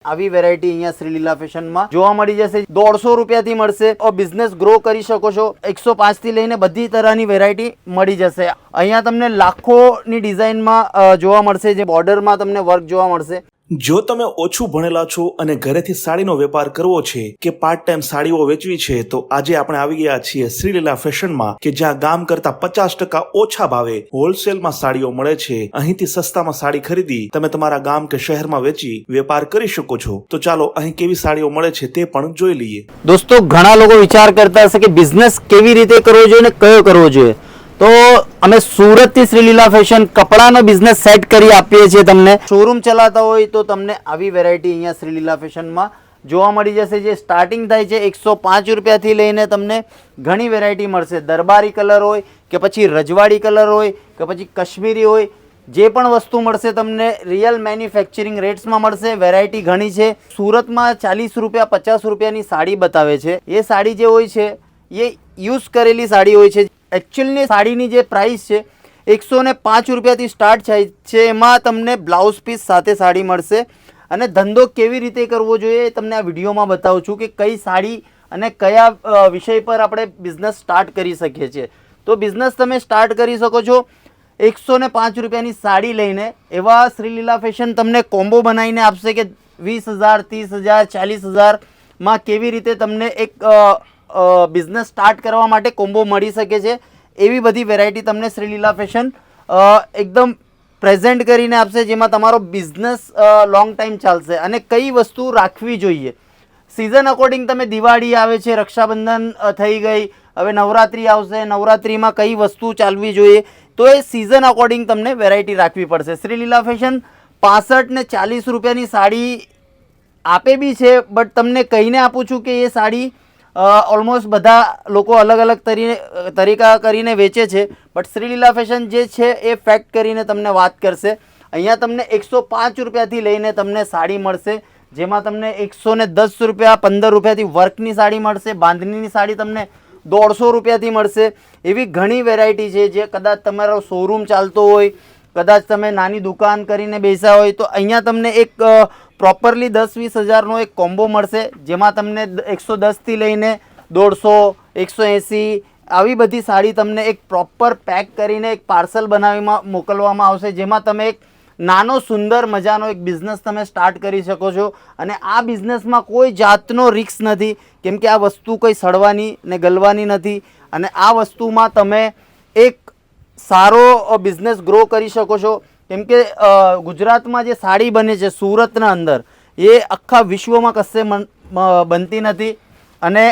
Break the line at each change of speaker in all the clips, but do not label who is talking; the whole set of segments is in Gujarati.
આવી વેરાયટી અહીંયા શ્રીલીલા ફેશનમાં જોવા મળી જશે। 150 રૂપિયાથી મળશે और બિઝનેસ ગ્રો કરી શકો છો। 105 થી લઈને બધી તરહની વેરાયટી મળી જશે। અહીંયા તમને લાખોની ડિઝાઇનમાં જોવા મળશે, જે બોર્ડરમાં તમને વર્ક જોવા મળશે।
જો તમે ઓછું ભણેલા છો અને ઘરેથી સાડીનો વેપાર કરવો છે કે પાર્ટ ટાઈમ સાડીઓ વેચવી છે, તો આજે આપણે આવી ગયા છીએ શ્રીલીલા ફેશનમાં, કે જ્યાં ગામ કરતા 50% ઓછા ભાવે હોલસેલમાં સાડીઓ મળે છે। અહીંથી સસ્તામાં સાડી ખરીદી તમે તમારા ગામ કે શહેરમાં વેચી વેપાર કરી શકો છો। તો ચાલો અહીં કેવી સાડીઓ મળે છે તે પણ જોઈ લઈએ।
દોસ્તો, ઘણા લોકો વિચાર કરતા હશે કે બિઝનેસ કેવી રીતે કરવો જોઈએ અને કયો કરવો જોઈએ, તો અમે સુરતથી શ્રીલીલા ફેશન કપડાનો બિઝનેસ સેટ કરી આપીએ છીએ। તમને શોરૂમ ચલાવતા હોય તો તમને આવી વેરાયટી અહીંયા શ્રીલીલા ફેશનમાં જોવા મળી જશે, જે સ્ટાર્ટિંગ થાય છે 105 રૂપિયાથી લઈને તમને ઘણી વેરાયટી મળશે। દરબારી કલર હોય કે પછી રજવાડી કલર હોય કે પછી કાશ્મીરી હોય, જે પણ વસ્તુ મળશે તમને રિયલ મેન્યુફેક્ચરિંગ રેટ્સમાં મળશે। વેરાયટી ઘણી છે। સુરતમાં 40 રૂપિયા 50 રૂપિયાની સાડી બતાવે છે। એ સાડી જે હોય છે એ યુઝ કરેલી સાડી હોય છે। एक्चुअली साड़ी જે प्राइस છે 105 રૂપિયાથી સ્ટાર્ટ થાય છે। એમાં તમને બ્લાઉઝ પીસ સાથે સાડી મળશે અને ધંધો કેવી રીતે કરવો જોઈએ એ તમને આ વિડીયોમાં બતાવું છું, કે કઈ સાડી અને કયા વિષય પર આપણે બિઝનેસ સ્ટાર્ટ કરી શકીએ છીએ। તો બિઝનેસ તમે સ્ટાર્ટ કરી શકો છો 105 રૂપિયાની સાડી લઈને। એવા શ્રીલીલા ફેશન તમને કોમ્બો બનાવીને આપશે કે 20,000 30,000 40,000માં કેવી રીતે તમને એક બિઝનેસ સ્ટાર્ટ કરવા માટે કોમ્બો મળી શકે છે। એવી બધી વેરાયટી તમને શ્રીલીલા ફેશન એકદમ પ્રેઝન્ટ કરીને આપશે, જેમાં તમારો બિઝનેસ લોંગ ટાઈમ ચાલશે। અને કઈ વસ્તુ રાખવી જોઈએ સિઝન અકોર્ડિંગ, તમે દિવાળી આવે છે, રક્ષાબંધન થઈ ગઈ, હવે નવરાત્રિ આવશે, નવરાત્રિમાં કઈ વસ્તુ ચાલવી જોઈએ, તો એ સિઝન અકોર્ડિંગ તમને વેરાયટી રાખવી પડશે। શ્રીલીલા ફેશન 65 ને 40 રૂપિયાની સાડી આપે બી છે, બટ તમને કહીને આપું છું કે એ સાડી ઓલમોસ્ટ બધા લોકો અલગ અલગ તરીકા કરીને વેચે છે, બટ શ્રીલીલા ફેશન જે છે એ ફેક્ટ કરીને તમને વાત કરશે। અહીંયા તમને 105 રૂપિયાથી લઈને તમને સાડી મળશે, જેમાં તમને 110 રૂપિયા 15 રૂપિયાથી વર્કની સાડી મળશે। બાંધણીની સાડી તમને 150 રૂપિયાથી મળશે। એવી ઘણી વેરાયટી છે, જે કદાચ તમારો શોરૂમ ચાલતો હોય, કદાચ તમે નાની દુકાન કરીને બેસા હોય, તો અહીંયા તમને એક પ્રોપરલી 10-20 હજારનો એક કોમ્બો મળશે, જેમાં તમને 110થી લઈને 150 180 આવી બધી સાડી તમને એક પ્રોપર પેક કરીને એક પાર્સલ બનાવીમાં મોકલવામાં આવશે, જેમાં તમે એક નાનો સુંદર મજાનો એક બિઝનેસ તમે સ્ટાર્ટ કરી શકો છો। અને આ બિઝનેસમાં કોઈ જાતનો રિસ્ક નથી, કેમ કે આ વસ્તુ કંઈ સડવાની ને ગલવાની નથી, અને આ વસ્તુમાં તમે એક સારો બિઝનેસ ગ્રો કરી શકો છો। કેમ કે ગુજરાતમાં જે સાડી બને છે સુરતના અંદર, એ આખા વિશ્વમાં કશે બનતી નથી, અને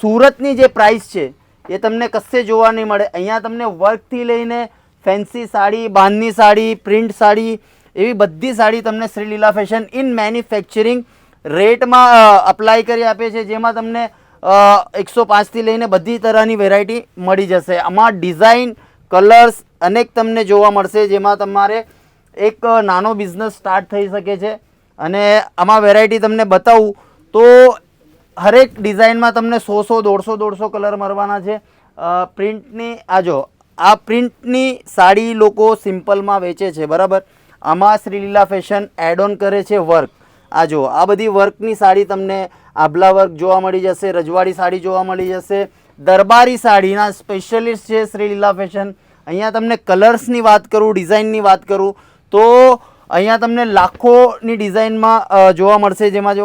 સુરતની જે પ્રાઇસ છે એ તમને કશે જોવા નહીં મળે। અહીંયા તમને વર્કથી લઈને ફેન્સી સાડી, બાંધની સાડી, પ્રિન્ટ સાડી, એવી બધી સાડી તમને શ્રીલીલા ફેશન ઇન મેન્યુફેક્ચરિંગ રેટમાં અપ્લાય કરી આપે છે, જેમાં તમને 105થી લઈને બધી તરહની વેરાયટી મળી જશે। આમાં ડિઝાઇન કલર્સ અનેક તમને જોવા મળશે, જેમાં તમારે એક નાનો બિઝનેસ સ્ટાર્ટ થઈ શકે છે। અને આમાં વેરાયટી તમને બતાવું તો હરેક ડિઝાઇનમાં તમને 100 કલર મળવાના છે। પ્રિન્ટની આ પ્રિન્ટની સાડી લોકો સિમ્પલમાં વેચે છે, બરાબર। આમાં શ્રીલીલા ફેશન એડ ઓન કરે છે વર્ક। આ બધી વર્કની સાડી તમને આભલા વર્ક જોવા મળી જશે, રજવાડી સાડી જોવા મળી જશે। દરબારી સાડીના સ્પેશિયલિસ્ટ છે શ્રીલીલા ફેશન। અહીંયા તમને કલર્સની વાત કરું, ડિઝાઇનની વાત કરું, તો અહીંયા તમને લાખોની ડિઝાઇનમાં જોવા મળશે, જેમાં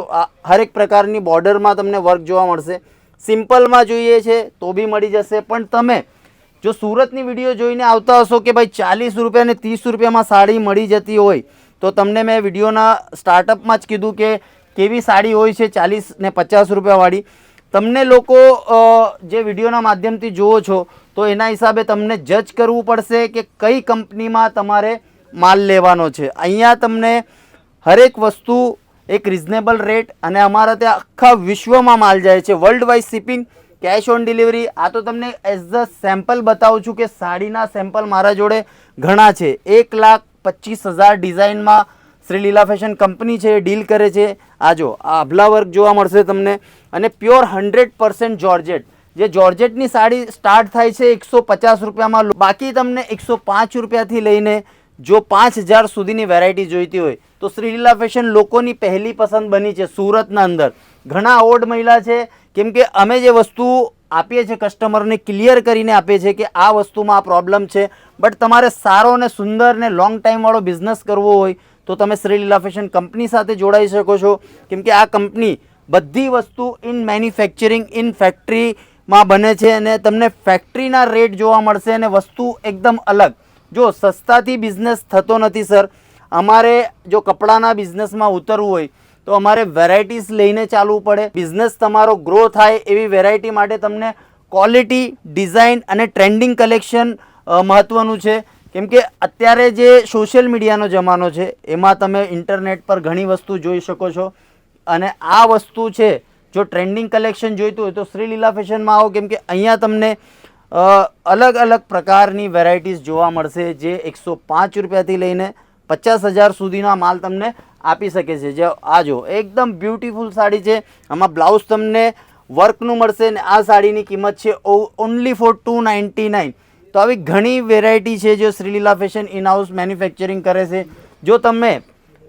હરેક પ્રકારની બોર્ડરમાં તમને વર્ક જોવા મળશે। સિમ્પલમાં જોઈએ છે તો બી મળી જશે, પણ તમે જો સુરતની વિડીયો જોઈને આવતા હશો કે ભાઈ 40 રૂપિયા ને 30 રૂપિયામાં સાડી મળી જતી હોય, તો તમને મેં વિડીયોના સ્ટાર્ટઅપમાં જ કીધું કે કેવી સાડી હોય છે 40 ને 50 રૂપિયાવાળી। તમને લોકો જે વિડીયોના માધ્યમથી જુઓ છો, તો એના હિસાબે તમને જજ કરવું પડશે કે કઈ કંપનીમાં તમારે માલ લેવાનો છે। અહીંયા તમને હરેક વસ્તુ એક રિઝનેબલ રેટ, અને અમારા ત્યાં આખા વિશ્વમાં માલ જાય છે, world wide shipping, cash on delivery. આ તો તમને એઝ અ સેમ્પલ બતાવું છું કે સાડીના સેમ્પલ મારા જોડે ઘણા છે। 1,25,000 ડિઝાઇનમાં શ્રીલીલા ફેશન કંપની છે, ડીલ કરે છે। આ આભલા વર્ક જોવા મળશે તમને, અને પ્યોર 100% જોર્જેટ, જે જોર્જેટની સાડી સ્ટાર્ટ થાય છે 150 રૂપિયામાં, બાકી તમને 105 રૂપિયાથી લઈને જો 5000 સુધીની વેરાયટી જોઈતી હોય તો શ્રીલીલા ફેશન લોકોની પહેલી પસંદ બની છે સુરતના અંદર. ઘણા અવોર્ડ મળ્યા છે, કેમ કે અમે જે વસ્તુ આપીએ છીએ કસ્ટમરને ક્લિયર કરીને આપીએ છીએ કે આ વસ્તુમાં આ પ્રોબ્લેમ છે. બટ તમારે સારો ને સુંદર ને લોંગ ટાઈમવાળો બિઝનેસ કરવો હોય તો તમે શ્રીલીલા ફેશન કંપની સાથે જોડાઈ શકો છો, કેમ કે આ કંપની બધી વસ્તુ ઇન મેન્યુફેક્ચરિંગ ઇન ફેક્ટરીમાં બને છે અને તમને ફેક્ટરીના રેટ જોવા મળશે અને વસ્તુ એકદમ અલગ. જો સસ્તાથી બિઝનેસ થતો નથી સર. અમારે જો કપડાના બિઝનેસમાં ઉતરવું હોય તો અમારે વેરાયટીઝ લઈને ચાલવું પડે. બિઝનેસ તમારો ગ્રો થાય એવી વેરાયટી માટે તમને ક્વોલિટી, ડિઝાઇન અને ટ્રેન્ડિંગ કલેક્શન મહત્ત્વનું છે. કેમ કે અત્યારે જે સોશિયલ મીડિયાનો જમાનો છે એમાં તમે ઇન્ટરનેટ પર ઘણી વસ્તુ જોઈ શકો છો અને આ વસ્તુ છે જો ટ્રેન્ડિંગ કલેક્શન જોઈતું હોય તો શ્રીલીલા ફેશનમાં આવો, કેમ કે અહીંયા તમને અલગ અલગ પ્રકારની વેરાયટીઝ જોવા મળશે જે 105 રૂપિયાથી લઈને 50,000 સુધીનો માલ તમને આપી શકે છે. જે આ જો એકદમ બ્યુટીફુલ સાડી છે, આમાં બ્લાઉઝ તમને વર્કનું મળશે ને આ સાડીની કિંમત છે ઓનલી ફોર 299. તો આવી ઘણી વેરાયટી છે જો શ્રીલીલા ફેશન ઇન હાઉસ મેન્યુફેક્ચરિંગ કરે છે. જો તમે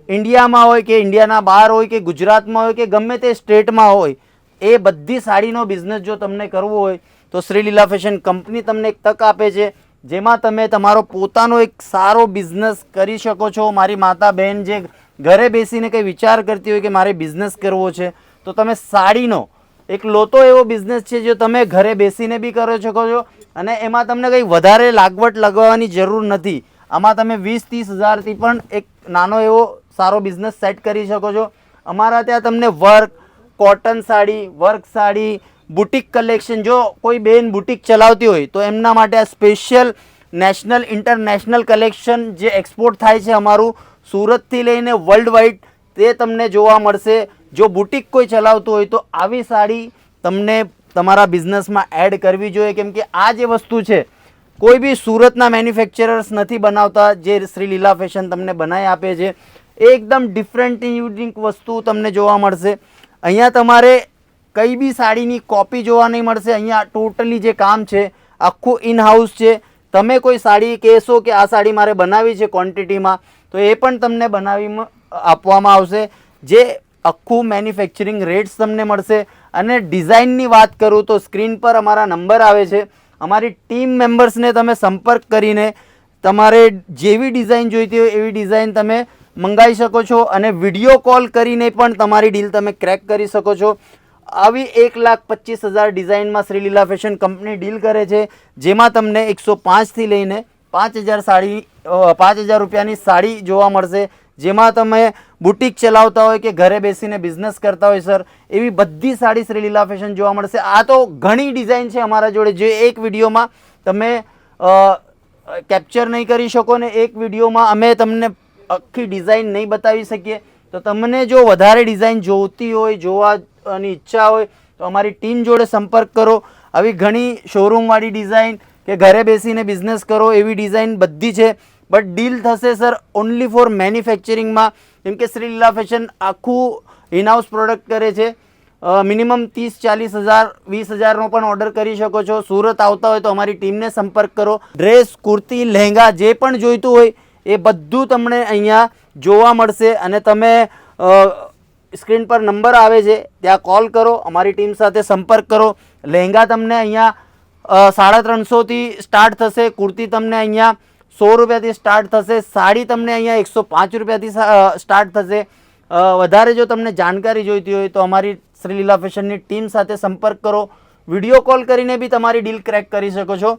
ઇન્ડિયામાં હોય કે ઇન્ડિયાના બહાર હોય કે ગુજરાતમાં હોય કે ગમે તે સ્ટેટમાં હોય, એ બધી સાડીનો બિઝનેસ જો તમને કરવો હોય તો શ્રીલીલા ફેશન કંપની તમને એક તક આપે છે જેમાં તમે તમારો પોતાનો એક સારો બિઝનેસ કરી શકો છો. મારી માતા બહેન જે ઘરે બેસીને કંઈ વિચાર કરતી હોય કે મારે બિઝનેસ કરવો છે તો તમે સાડીનો એક લોતો એવો બિઝનેસ છે જો તમે ઘરે બેસીને બી કરી શકો છો અને એમાં તમને કંઈ વધારે લાગવટ લગાવવાની જરૂર નથી. આમાં તમે 20-30 હજારથી પણ એક નાનો એવો સારો બિઝનેસ સેટ કરી શકો છો. અમારા ત્યાં તમને work, cotton sari, work sari, boutique collection, જો કોઈ બેન બુટિક ચલાવતી હોય તો એમના માટે આ સ્પેશિયલ નેશનલ ઇન્ટરનેશનલ કલેક્શન જે એક્સપોર્ટ થાય છે અમારું સુરતથી લઈને વર્લ્ડ વાઇડ, તે તમને જોવા મળશે. જો બુટિક કોઈ ચલાવતું હોય તો આવી સાડી તમને તમારા બિઝનેસમાં એડ કરવી જોઈએ, કેમ કે આ જે વસ્તુ છે કોઈ બી સુરતના મેન્યુફેક્ચરર્સ નથી બનાવતા. જે શ્રીલીલા ફેશન તમને બનાવી આપે છે એકદમ ડિફરન્ટ યુનિક વસ્તુ તમને જોવા મળશે. અહીંયા તમારે કઈ બી સાડીની કોપી જોવા નહીં મળશે. અહીંયા ટોટલી જે કામ છે આખું ઇન હાઉસ છે. તમે કોઈ સાડી કહેશો કે આ સાડી મારે બનાવી છે ક્વોન્ટિટીમાં તો એ પણ તમને બનાવીમાં આપવામાં આવશે. જે આખું મેન્યુફેક્ચરિંગ રેટ્સ તમને મળશે. અને ડિઝાઇનની વાત કરું તો સ્ક્રીન પર અમારા નંબર આવે છે. અમારી ટીમ મેમ્બર્સને તમે સંપર્ક કરીને તમારે જેવી ડિઝાઇન જોઈતી હોય એવી ડિઝાઇન તમે મંગાવી શકો છો અને વિડીયો કોલ કરીને પણ તમારી ડીલ તમે ક્રેક કરી શકો છો. આવી 1,25,000 ડિઝાઇનમાં શ્રીલીલા ફેશન કંપની ડીલ કરે છે, જેમાં તમને 105થી લઈને 5,000 રૂપિયાની સાડી જોવા મળશે. જેમાં તમે બુટિક ચલાવતા હોય કે ઘરે બેસીને બિઝનેસ કરતા હોય સર, એવી બધી સાડી શ્રીલીલા ફેશન જોવા મળશે. આ તો ઘણી ડિઝાઇન છે અમારા જોડે જે એક વિડીયોમાં તમે કેપ્ચર નહીં કરી શકો ને એક વિડીયોમાં અમે તમને આખી ડિઝાઇન નહીં બતાવી શકીએ. તો તમને જો વધારે ડિઝાઇન જોઈતી હોય, જોવાની ઈચ્છા હોય તો અમારી ટીમ જોડે સંપર્ક કરો. આવી ઘણી શોરૂમવાળી ડિઝાઇન કે ઘરે બેસીને બિઝનેસ કરો એવી ડિઝાઇન બધી છે. બટ ડીલ થશે સર ઓનલી ફોર મેન્યુફેક્ચરિંગમાં, કેમ કે શ્રીલીલા ફેશન આખું ઇનહાઉસ પ્રોડક્ટ કરે છે. મિનિમમ 30-40 હજાર 20,000નો પણ ઓર્ડર કરી શકો છો. સુરત આવતા હોય તો અમારી ટીમને સંપર્ક કરો. ડ્રેસ, કુર્તી, લહેંગા જે પણ જોઈતું હોય એ બધું તમને અહીંયા જોવા મળશે. અને તમે સ્ક્રીન પર નંબર આવે છે ત્યાં કોલ કરો, અમારી ટીમ સાથે સંપર્ક કરો. લહેંગા તમને અહીંયા 350થી સ્ટાર્ટ થશે. કુર્તી તમને અહીંયા 100 રૂપિયાથી સ્ટાર્ટ થશે. સાડી તમને અહીંયા 105 રૂપિયાથી સ્ટાર્ટ થશે. વધારે જો તમને જાણકારી જોઈતી હોય તો અમારી શ્રીલીલા ફેશનની ટીમ સાથે સંપર્ક કરો. વિડીયો કોલ કરીને બી તમારી ડીલ ક્રેક કરી શકો છો.